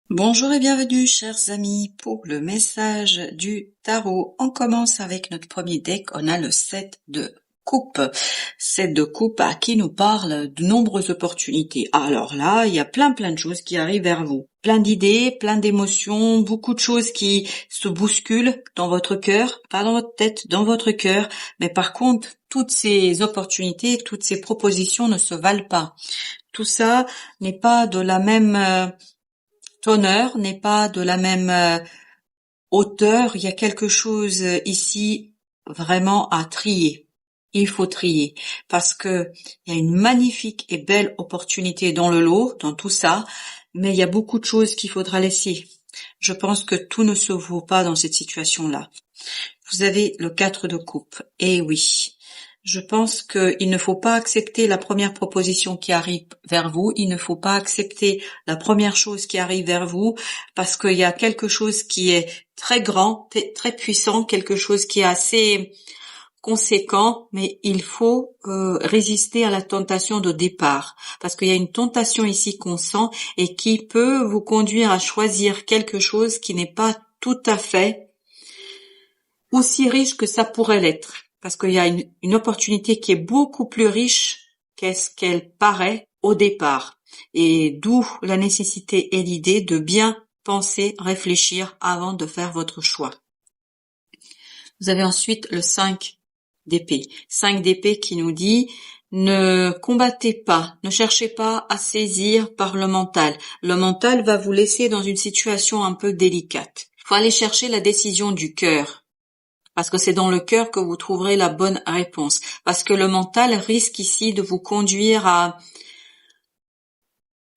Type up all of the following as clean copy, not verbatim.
Bonjour et bienvenue, chers amis, pour le message du tarot. On commence avec notre premier deck. On a le 7 de coupe. 7 de coupe qui nous parle de nombreuses opportunités. Alors là, il y a plein de choses qui arrivent vers vous. Plein d'idées, plein d'émotions, beaucoup de choses qui se bousculent dans votre cœur, pas dans votre tête, dans votre cœur. Mais par contre, toutes ces opportunités, toutes ces propositions ne se valent pas. Tout ça n'est pas de la même teneur, n'est pas de la même hauteur. Il y a quelque chose ici vraiment à trier. Il faut trier parce que il y a une magnifique et belle opportunité dans le lot, dans tout ça, mais il y a beaucoup de choses qu'il faudra laisser. Je pense que tout ne se vaut pas dans cette situation-là. Vous avez le 4 de coupe. Eh oui. Je pense qu'il ne faut pas accepter la première proposition qui arrive vers vous. Il ne faut pas accepter la première chose qui arrive vers vous parce qu'il y a quelque chose qui est très grand, très puissant, quelque chose qui est assez conséquent, mais il faut résister à la tentation de départ parce qu'il y a une tentation ici qu'on sent et qui peut vous conduire à choisir quelque chose qui n'est pas tout à fait aussi riche que ça pourrait l'être. Parce qu'il y a une opportunité qui est beaucoup plus riche qu'est-ce qu'elle paraît au départ. Et d'où la nécessité et l'idée de bien penser, réfléchir avant de faire votre choix. Vous avez ensuite le 5 d'épée. 5 d'épée qui nous dit ne combattez pas, ne cherchez pas à saisir par le mental. Le mental va vous laisser dans une situation un peu délicate. Il faut aller chercher la décision du cœur. Parce que c'est dans le cœur que vous trouverez la bonne réponse. Parce que le mental risque ici de vous conduire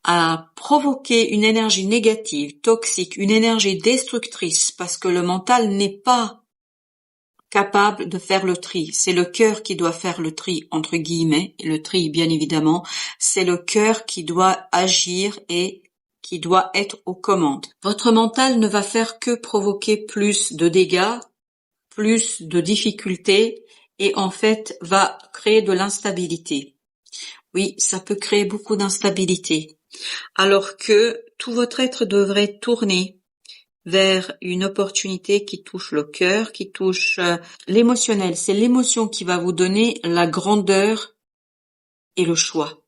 à provoquer une énergie négative, toxique, une énergie destructrice. Parce que le mental n'est pas capable de faire le tri. C'est le cœur qui doit faire le tri, entre guillemets. Et le tri, bien évidemment, c'est le cœur qui doit agir et qui doit être aux commandes. Votre mental ne va faire que provoquer plus de dégâts, plus de difficultés et en fait va créer de l'instabilité. Oui, ça peut créer beaucoup d'instabilité. Alors que tout votre être devrait tourner vers une opportunité qui touche le cœur, qui touche l'émotionnel. C'est l'émotion qui va vous donner la grandeur et le choix.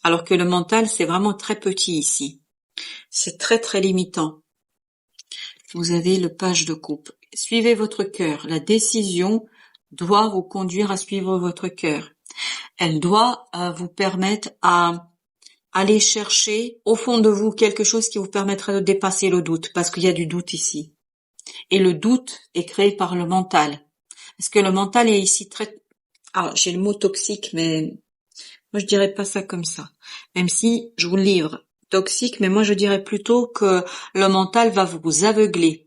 Alors que le mental, c'est vraiment très petit ici. C'est très limitant. Vous avez le page de coupe. Suivez votre cœur. La décision doit vous conduire à suivre votre cœur. Elle doit vous permettre à aller chercher au fond de vous quelque chose qui vous permettra de dépasser le doute, parce qu'il y a du doute ici. Et le doute est créé par le mental. Parce que le mental est ici très... Alors, j'ai le mot toxique, mais moi je dirais pas ça comme ça. Même si je vous le livre toxique, mais moi je dirais plutôt que le mental va vous aveugler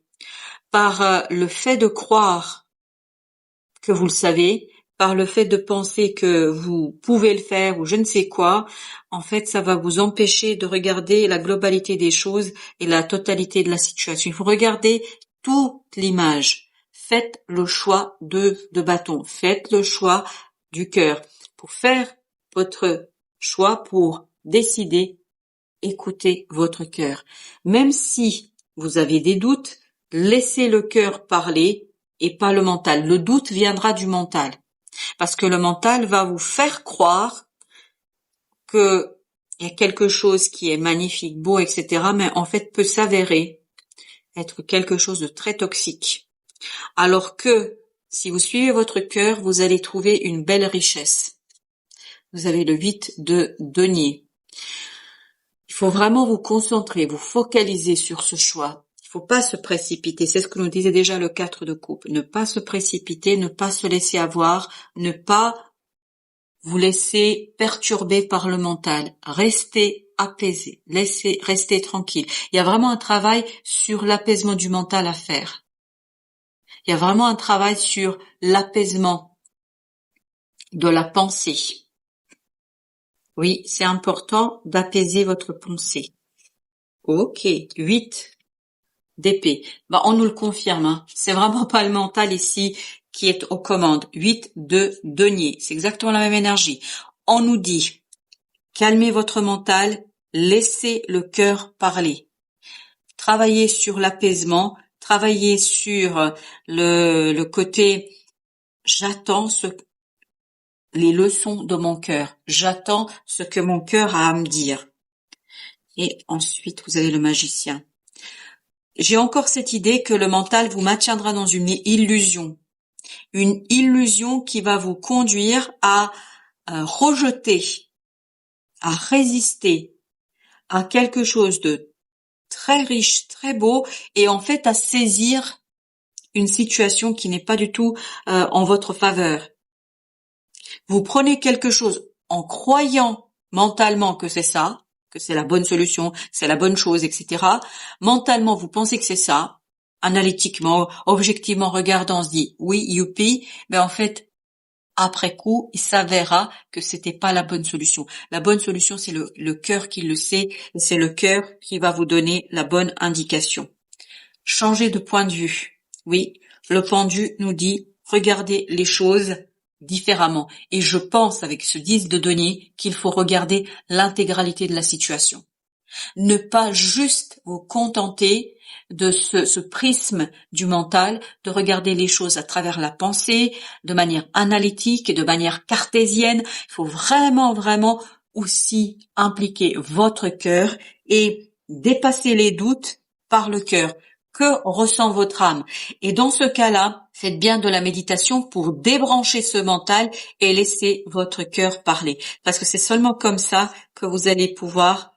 par le fait de croire que vous le savez, par le fait de penser que vous pouvez le faire ou je ne sais quoi, en fait, ça va vous empêcher de regarder la globalité des choses et la totalité de la situation. Il faut regarder toute l'image. Faites le choix de bâton. Faites le choix du cœur. Pour faire votre choix, pour décider, écoutez votre cœur. Même si vous avez des doutes, laissez le cœur parler et pas le mental. Le doute viendra du mental. Parce que le mental va vous faire croire que il y a quelque chose qui est magnifique, beau, etc., mais en fait peut s'avérer être quelque chose de très toxique. Alors que si vous suivez votre cœur, vous allez trouver une belle richesse. Vous avez le 8 de denier. Il faut vraiment vous concentrer, vous focaliser sur ce choix. Il faut pas se précipiter. C'est ce que nous disait déjà le 4 de coupe. Ne pas se précipiter, ne pas se laisser avoir, ne pas vous laisser perturber par le mental. Restez apaisé. Restez tranquille. Il y a vraiment un travail sur l'apaisement du mental à faire. Il y a vraiment un travail sur l'apaisement de la pensée. Oui, c'est important d'apaiser votre pensée. Ok, 8 d'épée. On nous le confirme, hein. C'est vraiment pas le mental ici qui est aux commandes. 8 de denier. C'est exactement la même énergie. On nous dit, calmez votre mental, laissez le cœur parler. travailler sur l'apaisement, travailler sur le côté j'attends les leçons de mon cœur, j'attends ce que mon cœur a à me dire. Et ensuite, vous avez le magicien. J'ai encore cette idée que le mental vous maintiendra dans une illusion qui va vous conduire à rejeter, à résister à quelque chose de très riche, très beau, et en fait à saisir une situation qui n'est pas du tout en votre faveur. Vous prenez quelque chose en croyant mentalement que c'est ça, que c'est la bonne solution, c'est la bonne chose, etc. Mentalement, vous pensez que c'est ça. Analytiquement, objectivement regardant, on se dit oui, youpi, mais en fait, après coup, il s'avérera que c'était pas la bonne solution. La bonne solution, c'est le cœur qui le sait, et c'est le cœur qui va vous donner la bonne indication. Changer de point de vue. Oui, le pendu nous dit regardez les choses différemment. Et je pense avec ce 10 de denier qu'il faut regarder l'intégralité de la situation. Ne pas juste vous contenter de ce prisme du mental, de regarder les choses à travers la pensée, de manière analytique et de manière cartésienne. Il faut vraiment, vraiment aussi impliquer votre cœur et dépasser les doutes par le cœur. Que ressent votre âme? Et dans ce cas-là, faites bien de la méditation pour débrancher ce mental et laisser votre cœur parler. Parce que c'est seulement comme ça que vous allez pouvoir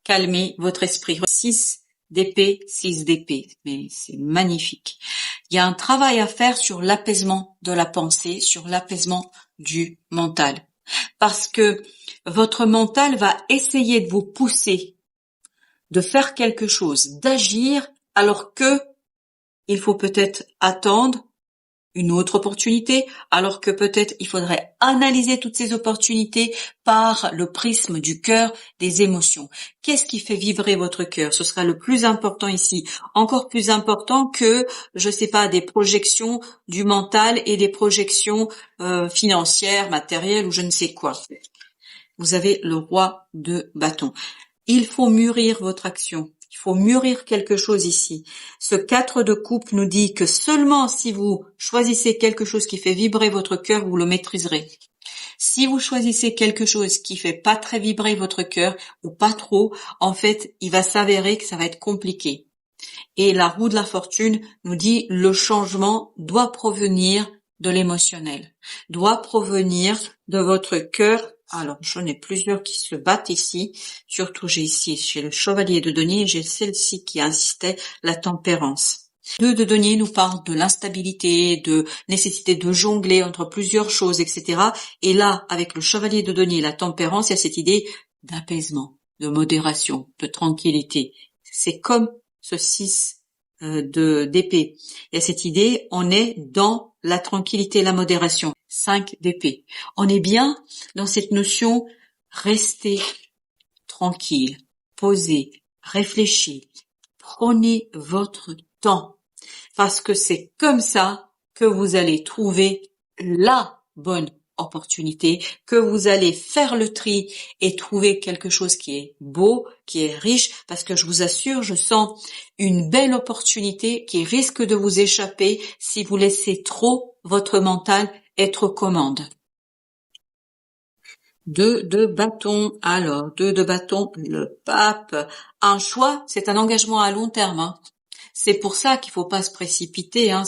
calmer votre esprit. 6 d'épée, 6 d'épée. Mais c'est magnifique. Il y a un travail à faire sur l'apaisement de la pensée, sur l'apaisement du mental. Parce que votre mental va essayer de vous pousser, de faire quelque chose, d'agir, alors que il faut peut-être attendre une autre opportunité, alors que peut-être il faudrait analyser toutes ces opportunités par le prisme du cœur, des émotions. Qu'est-ce qui fait vibrer votre cœur? Ce sera le plus important ici, encore plus important que, je sais pas, des projections du mental et des projections financières, matérielles ou je ne sais quoi. Vous avez le roi de bâton. Il faut mûrir votre action. Il faut mûrir quelque chose ici. Ce 4 de coupe nous dit que seulement si vous choisissez quelque chose qui fait vibrer votre cœur, vous le maîtriserez. Si vous choisissez quelque chose qui fait pas très vibrer votre cœur ou pas trop, en fait, il va s'avérer que ça va être compliqué. Et la roue de la fortune nous dit le changement doit provenir de l'émotionnel, doit provenir de votre cœur. Alors, j'en ai plusieurs qui se battent ici. Surtout, j'ai le chevalier de denier et j'ai celle-ci qui insistait, la tempérance. 2 de denier nous parle de l'instabilité, de nécessité de jongler entre plusieurs choses, etc. Et là, avec le chevalier de denier et la tempérance, il y a cette idée d'apaisement, de modération, de tranquillité. C'est comme ce 6 d'épée. Il y a cette idée, on est dans la tranquillité, la modération. 5 d'épée. On est bien dans cette notion, restez tranquille, posez, réfléchissez, prenez votre temps, parce que c'est comme ça que vous allez trouver la bonne opportunité, que vous allez faire le tri et trouver quelque chose qui est beau, qui est riche, parce que je vous assure, je sens une belle opportunité qui risque de vous échapper si vous laissez trop votre mental être aux commandes. 2 de bâton. Alors, 2 de bâton, le pape. Un choix, c'est un engagement à long terme. Hein. C'est pour ça qu'il faut pas se précipiter. Hein.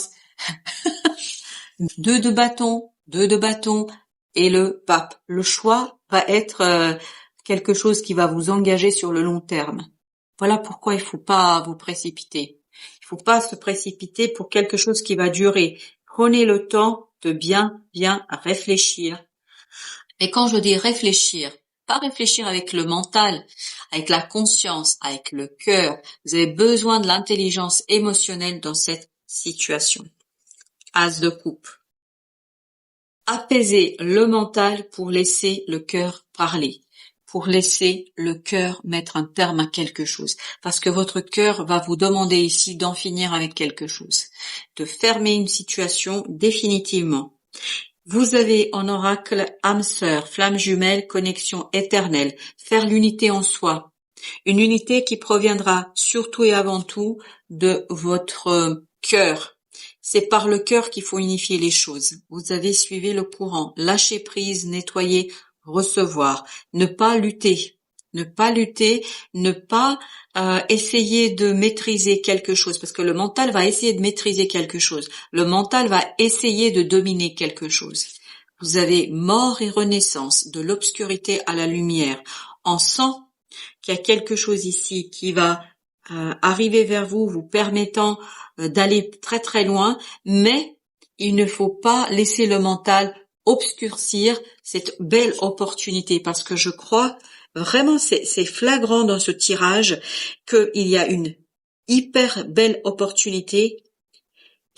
2 de bâton, 2 de bâton et le pape. Le choix va être quelque chose qui va vous engager sur le long terme. Voilà pourquoi il faut pas vous précipiter. Il faut pas se précipiter pour quelque chose qui va durer. Prenez le temps de bien réfléchir. Et quand je dis réfléchir, pas réfléchir avec le mental, avec la conscience, avec le cœur. Vous avez besoin de l'intelligence émotionnelle dans cette situation. As de coupe. Apaiser le mental pour laisser le cœur parler, pour laisser le cœur mettre un terme à quelque chose. Parce que votre cœur va vous demander ici d'en finir avec quelque chose, de fermer une situation définitivement. Vous avez en oracle âme sœur, flamme jumelle, connexion éternelle, faire l'unité en soi. Une unité qui proviendra surtout et avant tout de votre cœur. C'est par le cœur qu'il faut unifier les choses. Vous avez suivi le courant. Lâcher prise, nettoyer, recevoir. Ne pas lutter. Ne pas lutter, ne pas essayer de maîtriser quelque chose, parce que le mental va essayer de maîtriser quelque chose. Le mental va essayer de dominer quelque chose. Vous avez mort et renaissance, de l'obscurité à la lumière. On sent qu'il y a quelque chose ici qui va arriver vers vous, vous permettant d'aller très très loin, mais il ne faut pas laisser le mental obscurcir cette belle opportunité, parce que je crois vraiment, c'est flagrant dans ce tirage qu'il y a une hyper belle opportunité.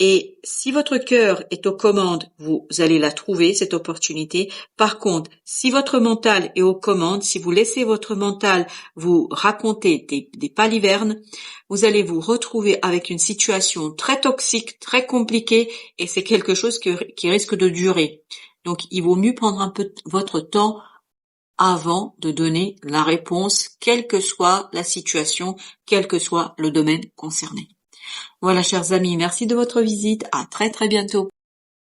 Et si votre cœur est aux commandes, vous allez la trouver, cette opportunité. Par contre, si votre mental est aux commandes, si vous laissez votre mental vous raconter des palivernes, vous allez vous retrouver avec une situation très toxique, très compliquée, et c'est quelque chose qui risque de durer. Donc, il vaut mieux prendre un peu votre temps avant de donner la réponse, quelle que soit la situation, quel que soit le domaine concerné. Voilà, chers amis, merci de votre visite. À très très bientôt.